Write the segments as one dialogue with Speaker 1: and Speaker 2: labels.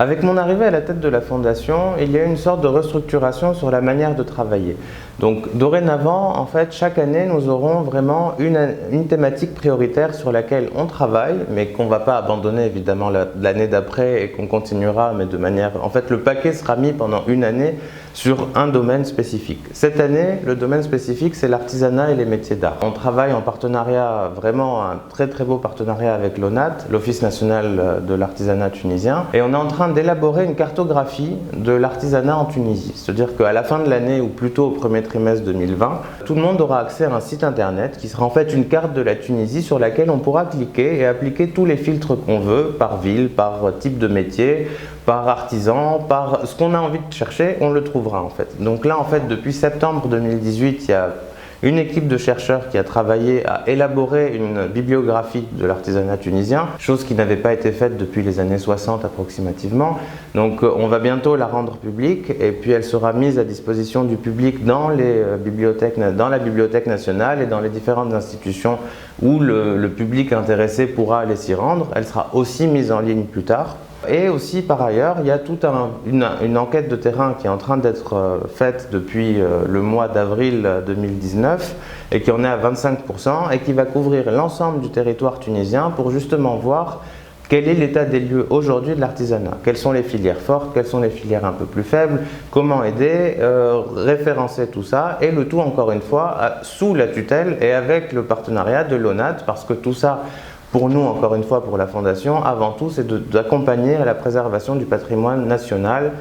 Speaker 1: Avec mon arrivée à la tête de la Fondation, il y a une sorte de restructuration sur la manière de travailler. Donc dorénavant, en fait, chaque année, nous aurons vraiment une thématique prioritaire sur laquelle on travaille, mais qu'on ne va pas abandonner évidemment l'année d'après et qu'on continuera, mais de manière... En fait, le paquet sera mis pendant une année sur un domaine spécifique. Cette année, le domaine spécifique, c'est l'artisanat et les métiers d'art. On travaille en partenariat, vraiment un très très beau partenariat avec l'ONAT, l'Office national de l'artisanat tunisien, et on est en train d'élaborer une cartographie de l'artisanat en Tunisie. C'est-à-dire qu'à la fin de l'année, ou plutôt au premier trimestre 2020, tout le monde aura accès à un site internet qui sera en fait une carte de la Tunisie sur laquelle on pourra cliquer et appliquer tous les filtres qu'on veut, par ville, par type de métier, par artisan, par ce qu'on a envie de chercher, on le trouvera en fait. Donc là en fait depuis septembre 2018, il y a une équipe de chercheurs qui a travaillé à élaborer une bibliographie de l'artisanat tunisien, chose qui n'avait pas été faite depuis les années 60 approximativement. Donc on va bientôt la rendre publique et puis elle sera mise à disposition du public dans les bibliothèques, dans la Bibliothèque nationale et dans les différentes institutions où le public intéressé pourra aller s'y rendre. Elle sera aussi mise en ligne plus tard. Et aussi, par ailleurs, il y a toute une enquête de terrain qui est en train d'être faite depuis le mois d'avril 2019 et qui en est à 25% et qui va couvrir l'ensemble du territoire tunisien pour justement voir quel est l'état des lieux aujourd'hui de l'artisanat. Quelles sont les filières fortes, quelles sont les filières un peu plus faibles, comment aider, référencer tout ça et le tout, encore une fois, sous la tutelle et avec le partenariat de l'ONAT parce que tout ça, pour nous, encore une fois, pour la Fondation, avant tout, c'est d'accompagner à la préservation du patrimoine national,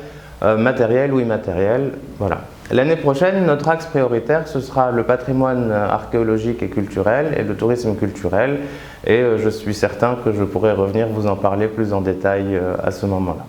Speaker 1: matériel ou immatériel. Voilà. L'année prochaine, notre axe prioritaire, ce sera le patrimoine archéologique et culturel et le tourisme culturel. Et je suis certain que je pourrai revenir vous en parler plus en détail à ce moment-là.